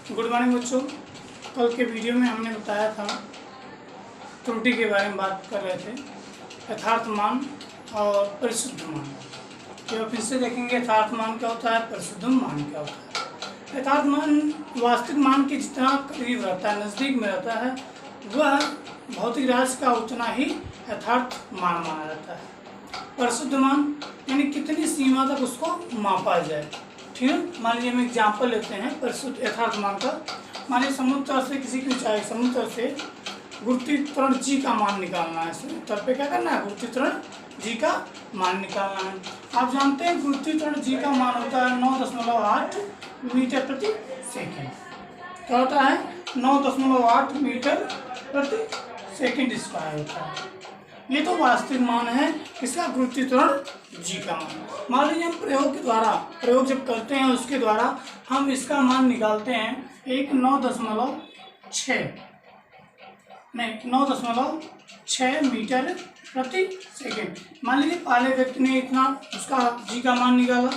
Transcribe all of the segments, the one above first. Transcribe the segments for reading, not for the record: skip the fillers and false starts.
Good morning बच्चों। कल के वीडियो में हमने बताया था, त्रुटि के बारे में बात कर रहे थे, यथार्थ मान और परिशुद्ध मान। तो फिर से देखेंगे यथार्थ मान क्या होता है, परिशुद्ध मान क्या होता है। यथार्थ मान वास्तविक मान के जितना करीब रहता है, नज़दीक में रहता है, वह भौतिक राशि का उतना ही यथार्थ मान माना जाता है। परिशुद्ध मान यानी कितनी सीमा तक उसको मापा जाए। ठीक है, मान लीजिए हम एग्जाम्पल लेते हैं परिशुद्ध यथार्थ मान का। मान लीजिए समुद्र तल से किसी की ऊंचाई, समुद्र तल से गुरुत्वाकर्षण जी का मान निकालना है। तल पे क्या करना है, गुरुत्वाकर्षण जी का मान निकालना है। आप जानते हैं गुरुत्वाकर्षण जी का मान होता है 9.8 मीटर प्रति सेकेंड। क्या होता है, 9.8 मीटर प्रति सेकेंड स्क्वायर होता है। ये तो वास्तविक मान है किसका, गुरुत्वाकर्षण जी का मान। मान लीजिए हम प्रयोग जब करते हैं उसके द्वारा हम इसका मान निकालते हैं 9.6 मीटर प्रति सेकेंड। मान लीजिए पहले व्यक्ति ने इतना उसका जी का मान निकाला।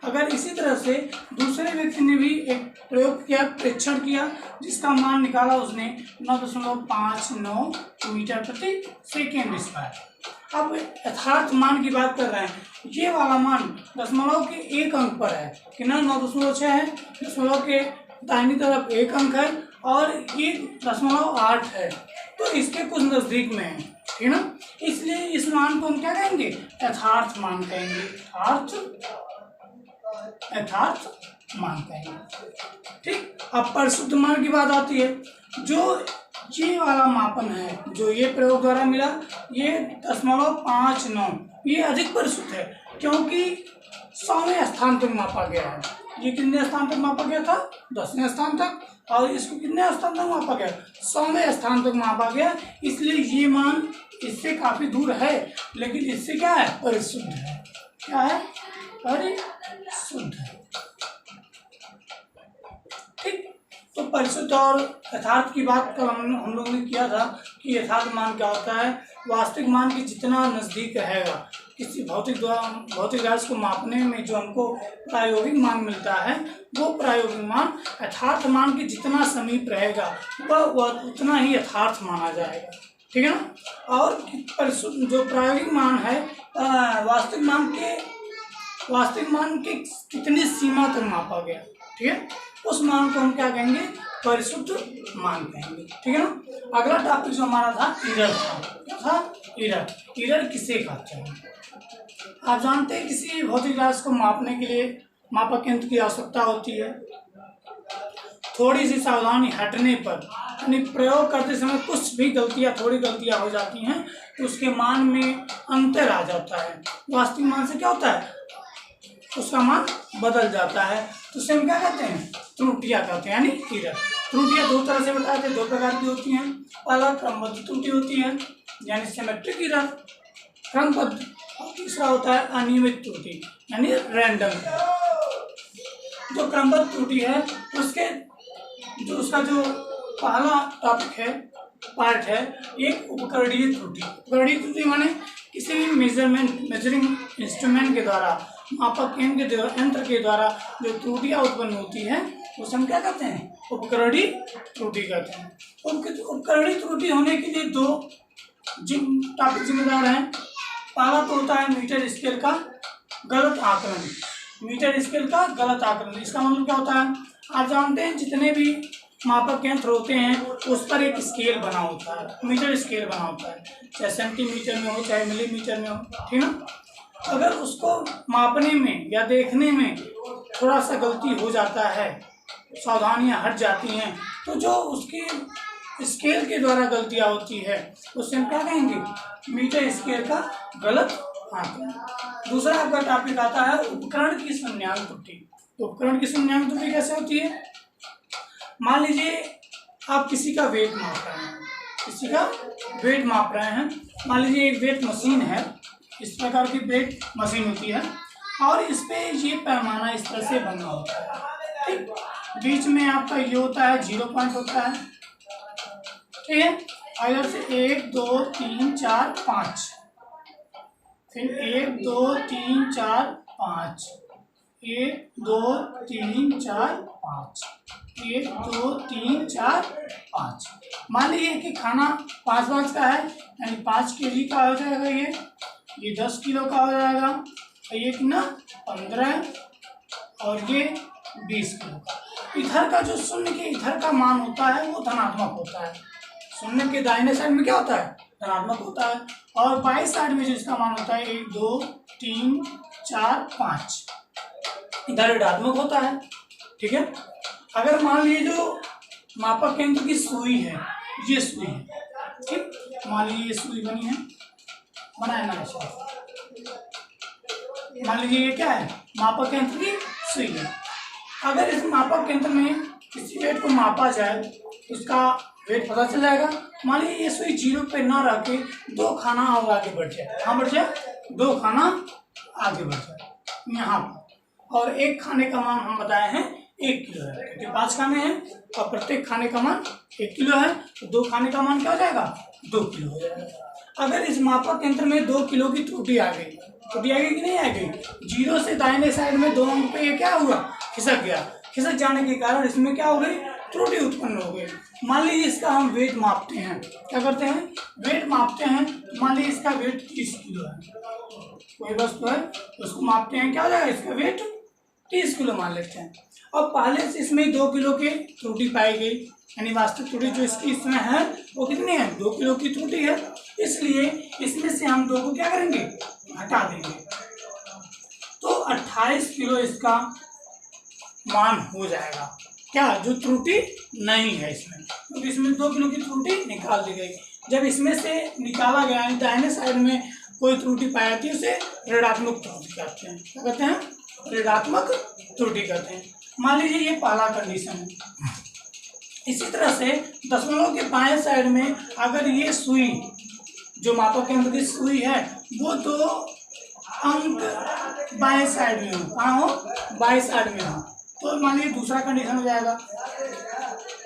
अगर इसी तरह से दूसरे व्यक्ति ने भी एक प्रयोग किया, परीक्षण किया, जिसका मान निकाला उसने 9.59 मीटर प्रति सेकेंड स्क्वायर। अब यथार्थ मान की बात कर रहे हैं, ये वाला मान दशमलव के एक अंक पर है कि ना, 9.6 है, दशमलव के दाहिनी तरफ एक अंक है और ये 0.8 है, तो इसके कुछ नज़दीक में है। ठीक ना, इसलिए इस मान को हम क्या कहेंगे, यथार्थ मान कहेंगे। यथार्थ मान कहेंगे। ठीक, अब परिशुद्ध मान की बात आती है। जो ये वाला मापन है, जो ये प्रयोग द्वारा मिला, ये 0.59, ये अधिक परिशुद्ध है क्योंकि 100वें स्थान तक मापा गया है। ये कितने स्थान तक मापा गया था, 10वें स्थान तक, और इसको कितने स्थान तक मापा गया, 100वें स्थान तक मापा गया। इसलिए ये मान इससे काफी दूर है, लेकिन इससे क्या है, परिशुद्ध है। क्या है, परिशुद्ध है। ठीक, तो परिशुद्ध और यथार्थ की बात कल हम लोगों ने किया था कि यथार्थ मान क्या होता है, वास्तविक मान के जितना नज़दीक रहेगा किसी भौतिक राशि को मापने में जो हमको प्रायोगिक मान मिलता है, वो प्रायोगिक मान यथार्थ मान के जितना समीप रहेगा वह उतना ही यथार्थ माना जाएगा। ठीक है ना। और परिशुद्ध जो प्रायोगिक मान है, वास्तविक मान के कितनी सीमा तक मापा गया, ठीक है, उस मान को हम क्या कहेंगे, परिशुद्ध मान कहेंगे। ठीक है ना। अगला टॉपिक जो हमारा था, एरर था। क्या था, एरर। एरर किसे कहते हैं, आप जानते हैं किसी भौतिक राशि को मापने के लिए मापक यंत्र की आवश्यकता होती है। थोड़ी सी सावधानी हटने पर, यानी प्रयोग करते समय कुछ भी थोड़ी गलतियां हो जाती हैं तो उसके मान में अंतर आ जाता है। वास्तविक मान से क्या होता है, उसका मान बदल जाता है, तो उसे हम क्या कहते हैं, त्रुटियां कहते हैं, यानी एरर। त्रुटियां दो तरह से बताए थे, दो प्रकार की होती हैं। पहला क्रमबद्ध त्रुटि होती है, यानी सिमेट्रिक एरर, क्रमबद्ध, और तीसरा होता है अनियमित त्रुटि, यानी रैंडम। जो क्रमबद्ध त्रुटि है उसका जो पहला टॉपिक है, पार्ट है, एक उपकरणीय त्रुटि। उपकरणीय त्रुटि माने किसी भी मेजरिंग इंस्ट्रूमेंट के द्वारा, मापक यंत्र के द्वारा जो त्रुटियां उत्पन्न होती है उसे हम क्या कहते हैं, उपकरणीय त्रुटि कहते हैं। उपकरणीय त्रुटि होने के लिए दो टॉपिक जिम्मेदार हैं। पहला तो होता है मीटर स्केल का गलत आकलन। मीटर स्केल का गलत आकलन, इसका मतलब क्या होता है, आप जानते हैं जितने भी मापक यंत्र होते हैं उस पर एक स्केल बना होता है, मीटर स्केल बना होता है, चाहे सेंटीमीटर में हो चाहे मिलीमीटर में हो। ठीक है, अगर उसको मापने में या देखने में थोड़ा सा गलती हो जाता है, सावधानियां हट जाती हैं, तो जो उसके स्केल के द्वारा गलतियां होती है उससे हम क्या कहेंगे, मीटर स्केल का गलत आकलन। दूसरा आपका टॉपिक आता है उपकरण की संज्ञान त्रुटि। उपकरण की संज्ञान त्रुटि कैसे होती है, मान लीजिए आप किसी का वेट माप रहे हैं, मान लीजिए एक वेट मशीन है, इस प्रकार की वेट मशीन होती है, और इस पे ये पैमाना इस तरह से बना होता है। ठीक, बीच में आपका ये होता है 0 पॉइंट होता है। ठीक है, इधर से 1 2 3 4 5, फिर 1 2 3 4 5, 1 2 3 4 5, 1 2 3 4 5। मान लीजिए कि खाना 5 का है, यानी 5 kg का हो जाएगा, ये 10 किलो का हो जाएगा, ये कितना 15 और ये 20 किलो का। इधर का जो शून्य के इधर का मान होता है वो धनात्मक होता है, शून्य के दाहिने साइड में क्या होता है, धनात्मक होता है, और बाईं साइड में जो इसका मान होता है 1 2 3 4 5 इधर ऋणात्मक होता है। ठीक है, अगर मान लीजिए जो मापक केंद्र की सुई है, ये सुई है, ठीक, मान लीजिए ये सुई बनी है, बनाए ना ऐसा, मान लीजिए ये क्या है, मापक केंद्र की सुई है। अगर इस मापक केंद्र में किसी वेट को मापा जाए तो इसका वेट पता चल जाएगा। मान लीजिए ये सुई 0 पे ना रख के 2 खाना और आगे बढ़ जाए, कहाँ बढ़ जाए, 2 खाना आगे बढ़ जाए यहाँ पर, और एक खाने का मान हम बताए हैं 1 किलो है, क्योंकि 5 खाने हैं और प्रत्येक खाने का मान 1 किलो है, तो 2 खाने का मान क्या हो जाएगा, 2 किलो हो जाएगा। अगर इस मापक यंत्र में 2 किलो की त्रुटि आ गई, त्रुटि आ गई कि नहीं आ गई, 0 से दाहिने साइड में 2 अंक पे ये क्या हुआ, खिसक गया, खिसक जाने के कारण इसमें क्या हो गई, त्रुटि उत्पन्न हो गई। मान लीजिए इसका हम वेट मापते हैं, क्या करते हैं, वेट मापते हैं, मान लीजिए इसका वेट 30 किलो है, कोई वस्तु है उसको मापते हैं, क्या हो जाएगा, इसका वेट 30 किलो मान लेते हैं। और पहले से इसमें 2 किलो की त्रुटि पाई गई, यानी वास्तविक त्रुटि जो इसकी इसमें है वो कितनी है, 2 किलो की त्रुटि है, इसलिए इसमें से हम 2 को क्या करेंगे, हटा देंगे, तो 28 किलो इसका मान हो जाएगा, क्या, जो त्रुटि नहीं है इसमें, क्योंकि इसमें 2 किलो की त्रुटि निकाल दी गई। जब इसमें से निकाला गया, यानी दाहिने साइड में कोई त्रुटि पाई जाती है उसे ऋणात्मक त्रुटि कहते हैं, क्या कहते हैं, ऋणात्मक त्रुटि कहते हैं। मान लीजिए ये पहला कंडीशन है। इसी तरह से दशमलव के बाएं साइड में अगर ये सुई जो मापक यंत्र की सुई है वो 2 अंक बाएं साइड में हो, कहाँ हो, बाएं साइड में हो, तो मान लीजिए दूसरा कंडीशन हो जाएगा,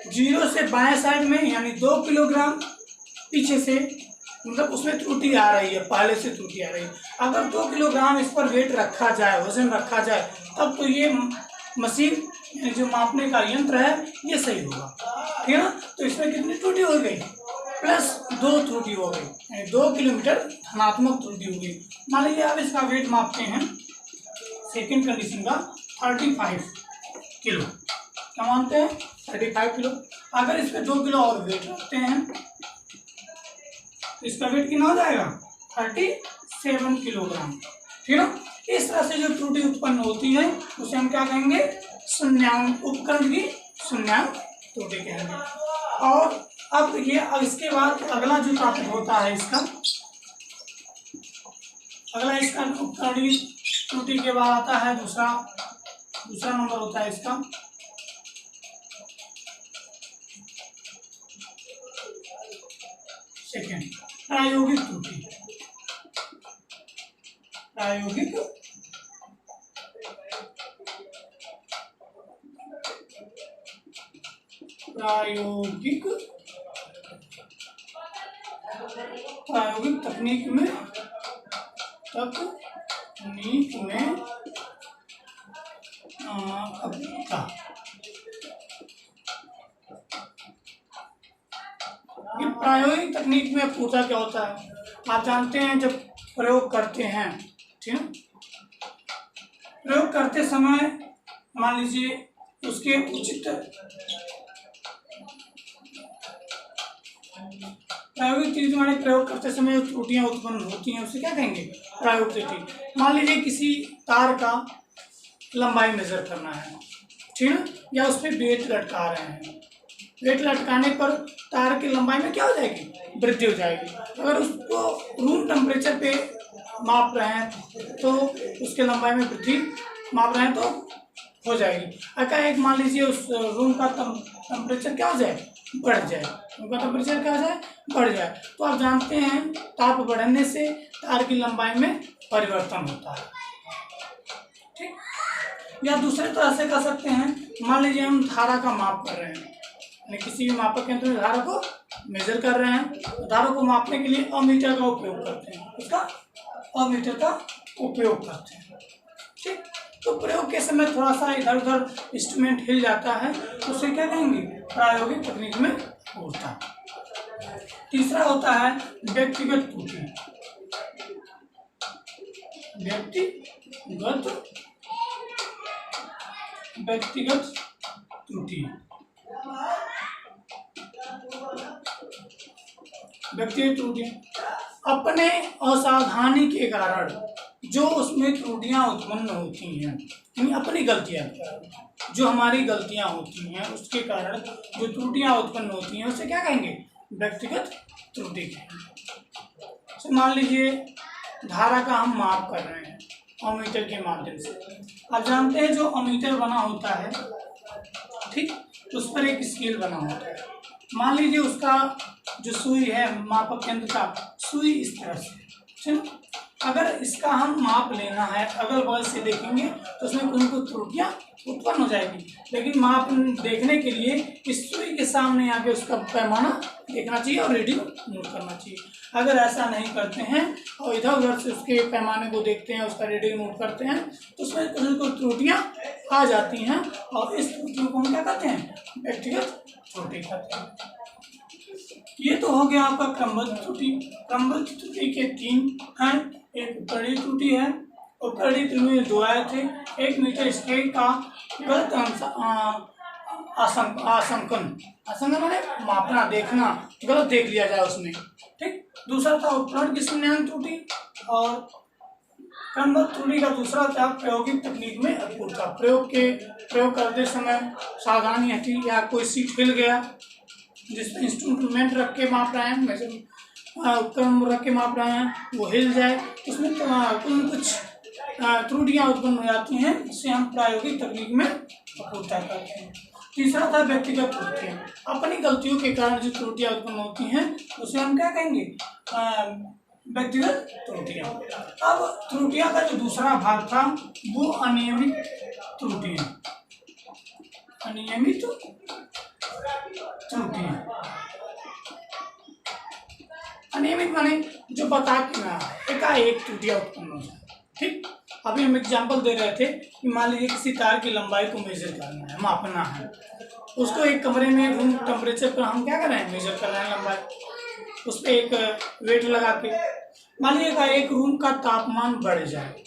0 से बाएं साइड में, यानी 2 किलोग्राम पीछे से, मतलब उसमें त्रुटि आ रही है, पहले से त्रुटि आ रही है। अगर 2 किलोग्राम इस पर वेट रखा जाए, वजन रखा जाए, तब तो ये मशीन यानी जो मापने का यंत्र है ये सही होगा, ठीक है ना। तो इसमें कितनी त्रुटि हो गई, +2 त्रुटि हो गई, यानी 2 किलोमीटर धनात्मक त्रुटि हो गई। मान लीजिए आप इसका वेट मापते हैं, सेकेंड कंडीशन का 35 किलो, क्या मानते हैं, 35 किलो। अगर इस पर 2 किलो और वेट रखते हैं तो इसका वेट कितना हो जाएगा, 37 किलोग्राम, ठीक है ना। इस तरह से जो त्रुटि उत्पन्न होती है उसे हम क्या कहेंगे, शून्यांक, उपकरण की शून्यांक त्रुटि कहेंगे। और अब ये, इसके बाद अगला जो टॉपिक होता है इसका, अगला इसका उपकरण की त्रुटि के बाद आता है दूसरा नंबर होता है इसका सेकेंड, प्रायोगिक त्रुटि। प्रायोगिक तकनीक में अभियंता, ये प्रायोगिक तकनीक में अपूर्णता क्या होता है, आप जानते हैं जब प्रयोग करते हैं, ठीक है, प्रयोग करते समय मान लीजिए उसके उचित प्रायोगिक त्रुटि माने प्रयोग करते समय त्रुटियां उत्पन्न होती हैं उसे क्या कहेंगे, प्रायोगिक त्रुटि। मान लीजिए किसी तार का लंबाई मेजर करना है, ठीक है, या उस पर वेट लटका रहे हैं, वेट लटकाने पर तार की लंबाई में क्या हो जाएगी, वृद्धि हो जाएगी। अगर उसको रूम टेम्परेचर पे माप रहे हैं तो उसके लंबाई में वृद्धि माप रहे हैं तो हो जाएगी। अगर एक मान लीजिए उस रूम का टेम्परेचर क्या हो जाए, बढ़ जाए, उनका टेम्परेचर क्या हो जाए, बढ़ जाए, तो आप जानते हैं ताप बढ़ने से तार की लंबाई में परिवर्तन होता है, ठीक। या दूसरे तरह से कर सकते हैं, मान लीजिए हम धारा का माप कर रहे हैं, यानी किसी भी मापक यंत्र में धारा को मेजर कर रहे हैं, तो धारा को मापने के लिए अमीटर का उपयोग करते हैं, उसका अमीटर का उपयोग करते हैं, ठीक। तो प्रयोग के समय थोड़ा सा इधर उधर इंस्ट्रूमेंट हिल जाता है तो उसे क्या कहेंगे, प्रायोगिक तकनीक में अपूर्णता। तीसरा होता है व्यक्तिगत त्रुटि। व्यक्तिगत त्रुटि। व्यक्तिगत त्रुटि अपने असावधानी के कारण जो उसमें त्रुटियां उत्पन्न होती हैं, यानी अपनी गलतियां, जो हमारी गलतियां होती हैं उसके कारण जो त्रुटियां उत्पन्न होती हैं उसे क्या कहेंगे, व्यक्तिगत त्रुटि कहेंगे। तो मान लीजिए धारा का हम माप कर रहे हैं अमीटर के माध्यम से। आप जानते हैं जो अमीटर बना होता है, ठीक, उस पर एक स्केल बना होता है। मान लीजिए उसका जो सुई है, मापक केंद्र का सुई इस तरह से, ठीक। अगर इसका हम माप लेना है, अगल बगल से देखेंगे तो उसमें कुछ कुछ त्रुटियां उत्पन्न हो जाएगी, लेकिन माप देखने के लिए इस सुई के सामने आके उसका पैमाना देखना चाहिए और रीडिंग नोट करना चाहिए। अगर ऐसा नहीं करते हैं और इधर उधर से उसके पैमाने को देखते हैं, उसका रीडिंग नोट करते हैं, तो उसमें कुछ कुछ त्रुटियां आ जाती हैं और इस त्रुटियों को हम क्या कहते हैं, व्यक्तिगत त्रुटि कहते हैं। ये तो हो गया आपका क्रमबद्ध त्रुटि। क्रमबद्ध त्रुटि के 3 हैं, एक उत्कर्णीय त्रुटि है। उत्कर्णीय त्रुटि में 2 आए थे, 1 मीटर स्केल का गलत आसंकन, आसंकन माने मापना, देखना, गलत देख लिया जाए उसमें, ठीक। दूसरा था उपकरण की संज्ञान त्रुटि, और क्रमबद्ध त्रुटि का दूसरा था प्रायोगिक तकनीक में अपूर्णता। प्रयोग करते समय सावधानी हटी या कोई सीट हिल गया जिसमें इंस्ट्रूमेंट रख के माप रहे हैं, उपकरण रख के माप रहे हैं, वो हिल जाए, उसमें कुछ त्रुटियां उत्पन्न हो जाती हैं, जिसे हम प्रायोगिक तकनीक में अपूर्णता कहते हैं। तीसरा था व्यक्तिगत त्रुटियां। अपनी गलतियों के कारण जो त्रुटियां उत्पन्न होती हैं उसे हम क्या कहेंगे, व्यक्तिगत त्रुटियां। अब त्रुटियां का जो दूसरा भाग था वो अनियमित त्रुटियां। अनियमित त्रुटियां, अनियमित माने जो बता के ना एकाएक त्रुटियां उत्पन्न हो जाए, ठीक। अभी हम एग्जांपल दे रहे थे कि मान लीजिए किसी तार की लंबाई को मेजर करना है, मापना है, उसको एक कमरे में रूम टेम्परेचर पर हम क्या कर रहे हैं, मेजर कर रहे हैं लंबाई, उस पर एक वेट लगा के। मान लीजिएगा एक रूम का तापमान बढ़ जाए,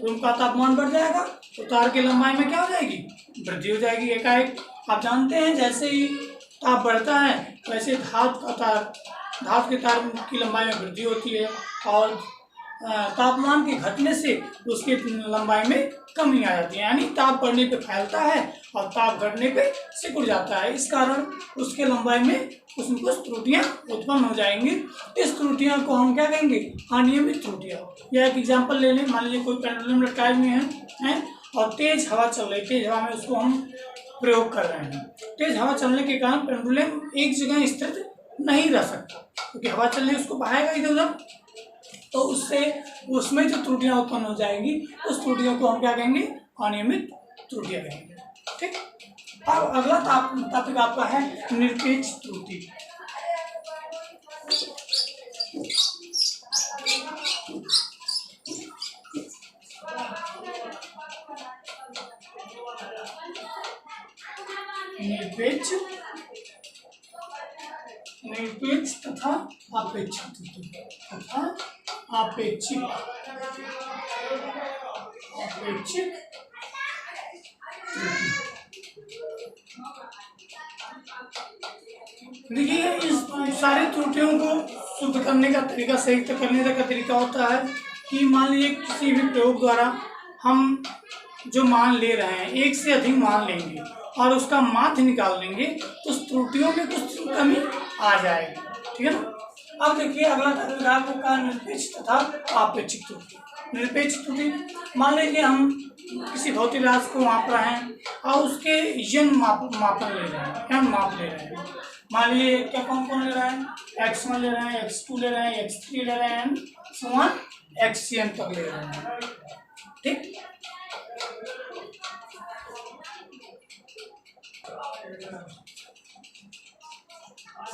रूम का तापमान बढ़ जाएगा तो तार की लंबाई में क्या हो जाएगी, वृद्धि हो जाएगी एकाएक। आप जानते हैं जैसे ही ताप बढ़ता है वैसे धातु के तार की लंबाई में वृद्धि होती है, और तापमान के घटने से उसकी लंबाई में कमी आ जाती है, यानी ताप बढ़ने पे फैलता है और ताप घटने पे सिकुड़ जाता है। इस कारण उसके लंबाई में कुछ न कुछ त्रुटियां उत्पन्न हो जाएंगी। इस त्रुटियां को हम क्या कहेंगे, अनियमित त्रुटियां। या एक एग्जाम्पल ले लें, मान लीजिए कोई पेंडुलम लटकाए हुए हैं और तेज हवा चल रही है, तेज हवा में उसको हम प्रयोग कर रहे हैं। तेज हवा चलने के कारण पेंडुलम एक जगह स्थिर नहीं रह सकता, क्योंकि हवा चलने उसको बहाएगा इधर उधर, तो उससे उसमें जो त्रुटियां उत्पन्न हो जाएंगी उस त्रुटियों को हम क्या कहेंगे, अनियमित त्रुटियां कहेंगे, ठीक। अब अगला टॉपिक आपका है निरपेक्ष त्रुटि। निरपेक्ष तथा आपेक्षिक त्रुटि तथा आपेक्षिक देखिए, इस सारी त्रुटियों को शुद्ध करने का तरीका, सही करने का तरीका होता है कि मान लीजिए किसी भी प्रयोग द्वारा हम जो मान ले रहे हैं, एक से अधिक मान लेंगे और उसका माध्य निकाल लेंगे तो उस त्रुटियों में कुछ कमी आ जाएगी, ठीक है ना। अब देखिए अगला टॉपिक आपका निरपेक्ष तथा आपेक्षिक त्रुटि। निरपेक्ष त्रुटि, मान लीजिए हम किसी भौतिक राशि को माप रहे हैं और उसके यन मापन ले रहे हैं, यन माप ले रहे हैं। मान लीजिए क्या कौन ले रहे हैं, x1 ले रहे हैं, x2 ले रहे हैं, x3 ले रहे हैं, xn तक ले रहे हैं, ठीक।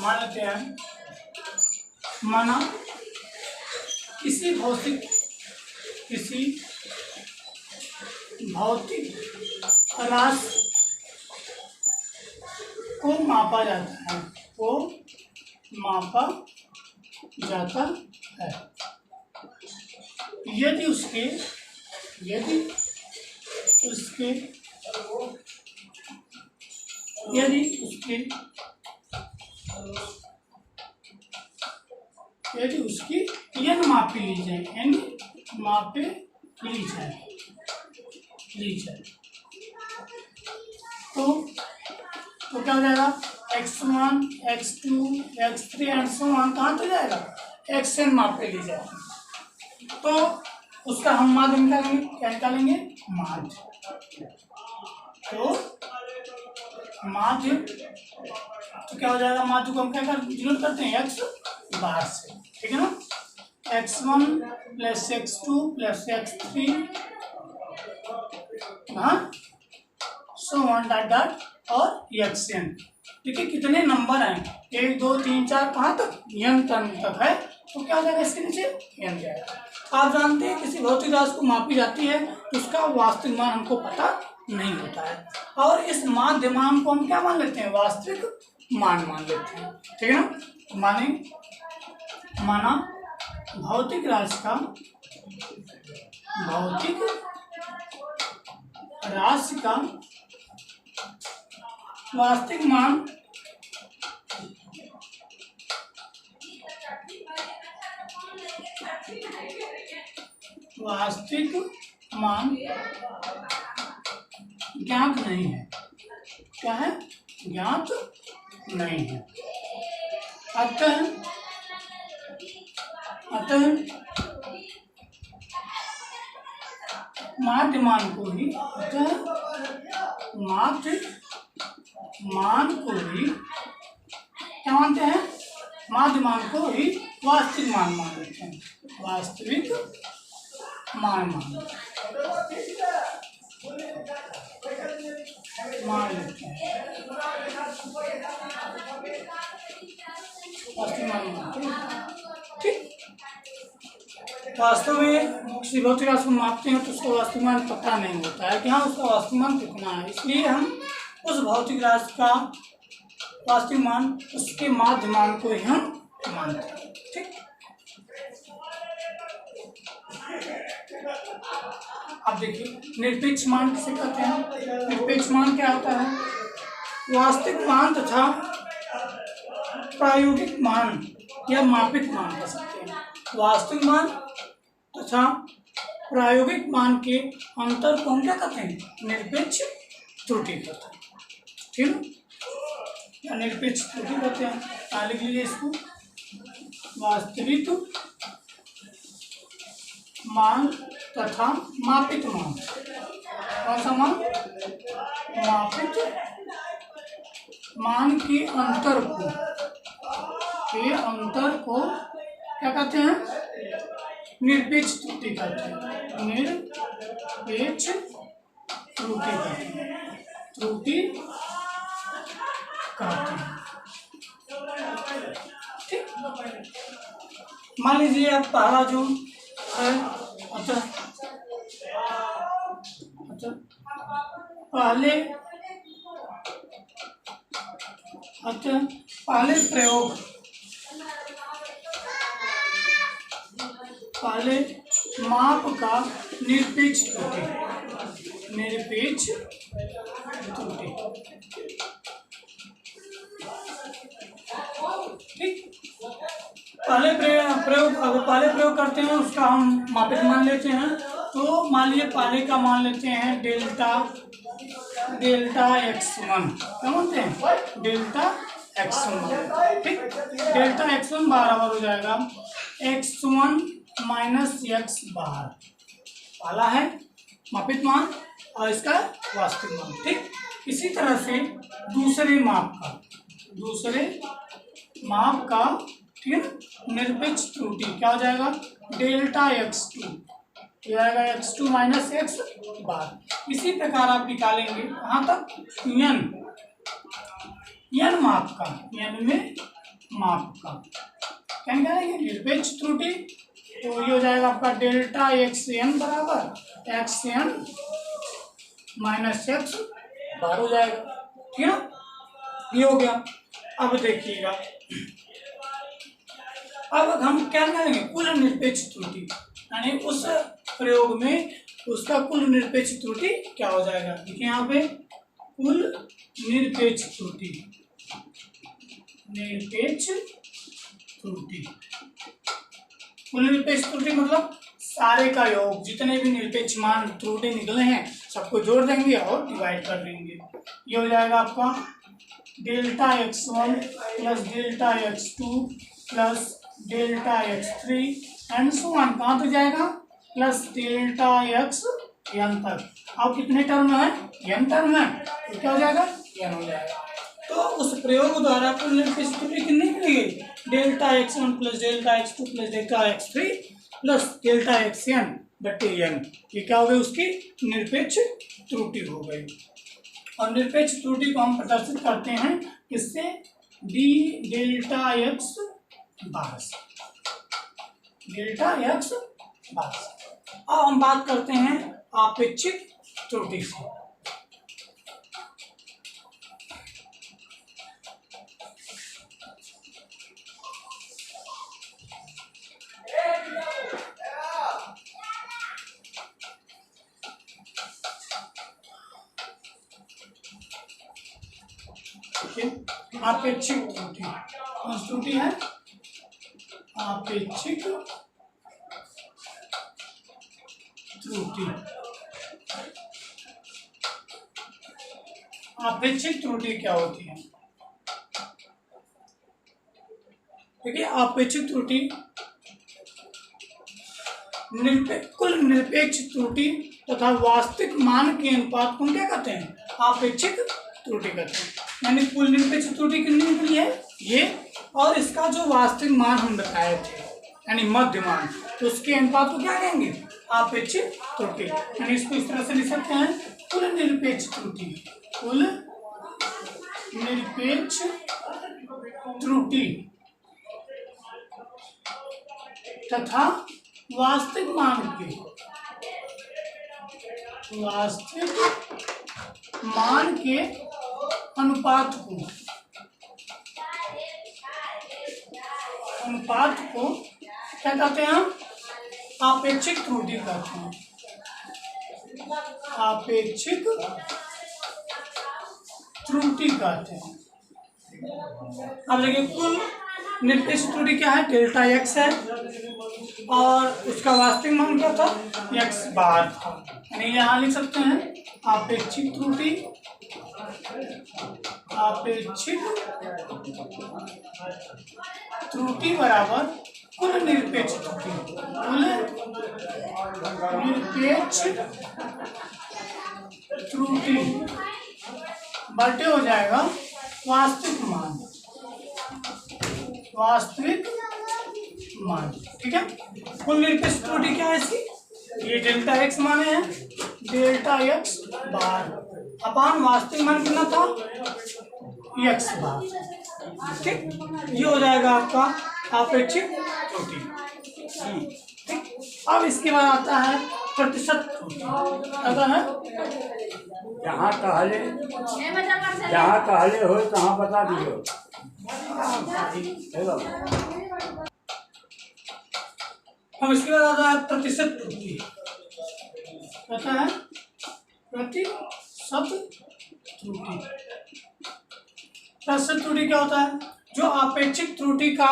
मान लेते हैं, माना किसी भौतिक राशि को मापा जाता है, को मापा जाता है यदि उसके यदि उसके यदि उसके यदि उसकी n मापी ली जाए, n मापे ली जाए तो क्या हो जाएगा, x1 x2 x3 and so on कहाँ तो जाएगा, xn मापे ली जाए तो उसका हम माध्य निकालेंगे, क्या निकालेंगे, माध्य। तो माध्य तो क्या हो जाएगा, माध्य को हम क्या डिनोट करते हैं, x बाहर से, ठीक है ना, x1 plus x2 plus x3 so on dot dot और xn। देखिए कितने नंबर हैं, 1 2 3 4 कहाँ तक, n तक है, तो क्या हो जाएगा, इसके नीचे n जाएगा। आप जानते हैं किसी भौतिक राशि को मापी जाती है तो उसका वास्तविक मान हमको पता नहीं होता है, और इस माध्य मान को हम क्या मान लेते हैं, वास्तविक मान लेते हैं, ठीक है ना। माना भौतिक राशि का वास्तविक मान ज्ञात नहीं है, क्या है, ज्ञात नहीं है। अतः माध्य मान को ही क्या मानते हैं, माध्य मान को ही वास्तविक मान लेते हैं, वास्तविक मान लेते हैं। ठीक, वास्तव में किसी भौतिक राशि को मापते हैं तो उसका वास्तविक मान पता नहीं होता है कि हाँ उसका वास्तविक मान कितना है, इसलिए हम उस भौतिक राशि का वास्तविक मान उसके माध्य मान को ही हम मानते हैं। ठीक, अब देखिए निरपेक्ष मान किसे कहते हैं, निरपेक्ष मान क्या होता है, वास्तविक मान तथा प्रायोगिक मान या मापित मान कह सकते हैं, वास्तविक मान तथा प्रायोगिक मान के अंतर को हम क्या कहते हैं, निरपेक्ष त्रुटि कहते हैं, ठीक है, या निरपेक्ष त्रुटि कहते हैं। लिख लीजिए इसको, वास्तविक मान तथा मापित मान, कौन सा मान, मापित मान के अंतर को क्या कहते हैं, निरपेक्ष त्रुटि कहते हैं, निरपेक्ष त्रुटि कहते हैं, ठीक। मान लीजिए आप पहला जो है, अच्छा पहले माप का निरपेक्ष त्रुटि, ठीक। पहले प्रयोग करते हैं, उसका हम मापित मान लेते हैं। तो मान लीजिए पहले का मान लेते हैं डेल्टा x1, क्या मानते हैं, डेल्टा x1, ठीक। डेल्टा x1 बराबर हो जाएगा x1 माइनस x बार, पहला है मापित मान और इसका वास्तविक मान, ठीक। इसी तरह से दूसरे माप का ठीक है, निरपेक्ष त्रुटि क्या हो जाएगा, डेल्टा x2 हो जाएगा x2 माइनस x बार। इसी प्रकार आप निकालेंगे कहाँ तक, n माप का, n में माप का क्या निकालेंगे, निरपेक्ष त्रुटि, तो ये हो जाएगा आपका डेल्टा xn बराबर xn माइनस एक्स बार हो जाएगा। ठीक है ना, ये हो गया। अब देखिएगा, अब हम क्या करेंगे, कुल निरपेक्ष त्रुटि, यानी उस प्रयोग में उसका कुल निरपेक्ष त्रुटि क्या हो जाएगा। देखिए यहाँ पे कुल निरपेक्ष त्रुटि, निरपेक्ष त्रुटि, कुल निरपेक्ष त्रुटि मतलब सारे का योग, जितने भी निरपेक्ष मान त्रुटि निकले हैं सबको जोड़ देंगे और डिवाइड कर देंगे। ये हो जाएगा आपका delta x1 plus delta x2 plus delta x3 and so on, कहाँ तक जाएगा, प्लस डेल्टा x n तक। अब कितने टर्म है, n टर्म है, तो क्या हो जाएगा, n हो जाएगा। तो उस प्रयोग द्वारा कुल निरपेक्ष त्रुटि कितनी मिलेगी, delta x1 plus delta x2 plus delta x3 plus delta xn बटे n, ये क्या हो गई, उसकी निरपेक्ष त्रुटि हो गई। और निरपेक्ष त्रुटि को हम प्रदर्शित करते हैं इससे d डेल्टा x बार से, डेल्टा x बार से। अब हम बात करते हैं आपेक्षिक त्रुटि से। आपेक्षिक त्रुटि, कौन सी त्रुटि है, आपेक्षिक त्रुटि। आपेक्षिक त्रुटि क्या होती है, देखिए आपेक्षिक त्रुटि कुल निरपेक्ष त्रुटि तथा वास्तविक मान के अनुपात को क्या कहते हैं, आपेक्षिक त्रुटि कहते हैं। यानी कुल निरपेक्ष त्रुटि कितनी निकली है ये, और इसका जो वास्तविक मान हम बताए थे यानी मध्य मान, तो उसके अनुपात को क्या कहेंगे, आपेक्षिक त्रुटि। यानी इसको इस तरह से लिख सकते हैं, कुल निरपेक्ष त्रुटि, कुल निरपेक्ष त्रुटि तथा वास्तविक मान के, वास्तविक मान के अनुपात को क्या कहते हैं हम, आपेक्षिक त्रुटि कहते हैं, आपेक्षिक त्रुटि कहते हैं। अब देखिए कुल निरपेक्ष त्रुटि क्या है, डेल्टा x है और उसका वास्तविक मान क्या था, x बार था। यानी यहाँ लिख सकते हैं आपेक्षिक त्रुटि, आपेक्षिक त्रुटि बराबर कुल निरपेक्ष त्रुटि, कुल निरपेक्ष त्रुटि बटे हो जाएगा वास्तविक मान, वास्तविक मान। ठीक है, कुल निरपेक्ष त्रुटि क्या है इसकी, ये डेल्टा x माने हैं, डेल्टा x बार अपान वास्तविक मान कितना था, x बार। ठीक, ये हो जाएगा आपका आपेक्षिक त्रुटि। ठीक, अब इसके बाद आता है प्रतिशत त्रुटि। आता है जहाँ कहले हो तहाँ बता दियो। अब इसके बाद आता है प्रतिशत त्रुटि। कहता है प्रतिशत त्रुटि। प्रतिशत त्रुटि क्या होता है, जो आपेक्षिक त्रुटि का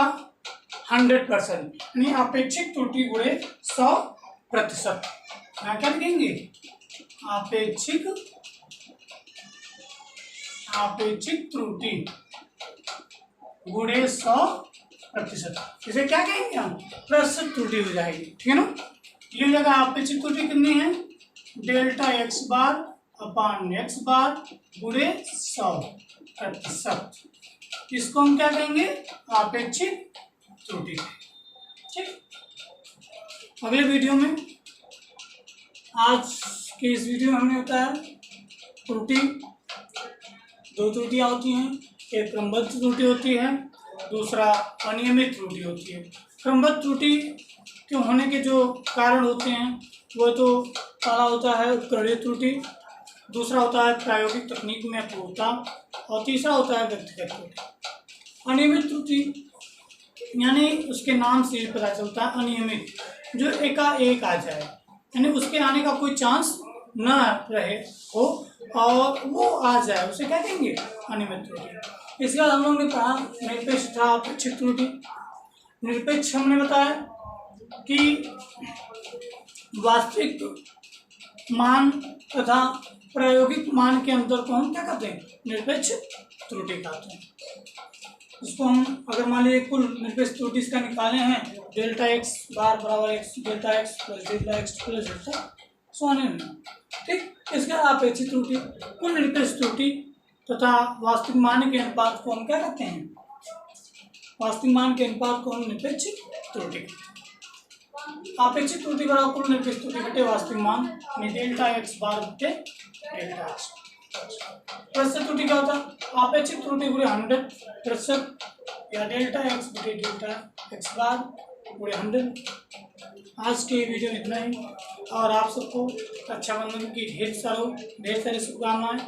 100%, यानी आपेक्षिक त्रुटि गुणे 100%। यहाँ क्या लिखेंगे, आपेक्षिक त्रुटि गुणे 100%, इसे क्या कहेंगे हम, प्रतिशत त्रुटि हो जाएगी। ठीक है ना, ये जगह आपेक्षिक त्रुटि कितनी है, डेल्टा x बार अपान x बार गुणे 100%, इसको हम क्या कहेंगे, आपेक्षिक त्रुटि। ठीक, अगले वीडियो में, आज के इस वीडियो में हमने बताया त्रुटि, दो त्रुटियां होती हैं, एक क्रमबद्ध त्रुटि होती है, दूसरा अनियमित त्रुटि होती है। क्रमबद्ध त्रुटि के होने के जो कारण होते हैं वो तो पहला होता है उपकरणीय त्रुटि, दूसरा होता है प्रायोगिक तकनीक में अपूर्णता, और तीसरा होता है व्यक्तिगत त्रुटि। अनियमित त्रुटि यानी उसके नाम से ही पता चलता है अनियमित, जो एकाएक आ जाए, यानी उसके आने का कोई चांस न रहे हो और वो आ जाए, उसे क्या कहेंगे अनियमित त्रुटि। इसके बाद हम लोगों ने कहा निरपेक्ष तथा अपेक्षित त्रुटि। निरपेक्ष हमने बताया कि वास्तविक मान तथा प्रायोगिक मान के अंतर को हम क्या कहते हैं, निरपेक्ष त्रुटि कहते हैं। इसको हम अगर मान लीजिए कुल निरपेक्ष त्रुटि इसका निकाले हैं, डेल्टा एक्स बार बराबर x delta x plus delta x plus delta सोने में, ठीक। इसका अपेक्षित त्रुटि, कुल निरपेक्ष त्रुटि तथा वास्तविक मान के अनुपात को हम क्या कहते हैं, वास्तविक मान के अनुपात को हम निरपेक्ष त्रुटि कहते हैं। अपेक्षित त्रुटि बराबर कुल निरपेक्ष त्रुटि बटे वास्तविक मान, यानी डेल्टा एक्स बार बटे डेल्टा एक्स। प्रतिशत त्रुटि क्या होता है, अपेक्षित त्रुटि गुणे 100% या डेल्टा एक्स बटे डेल्टा एक्स बार गुणे 100। आज के वीडियो में इतना ही, और आप सबको रक्षाबंधन की ढेर सारी शुभकामनाएं।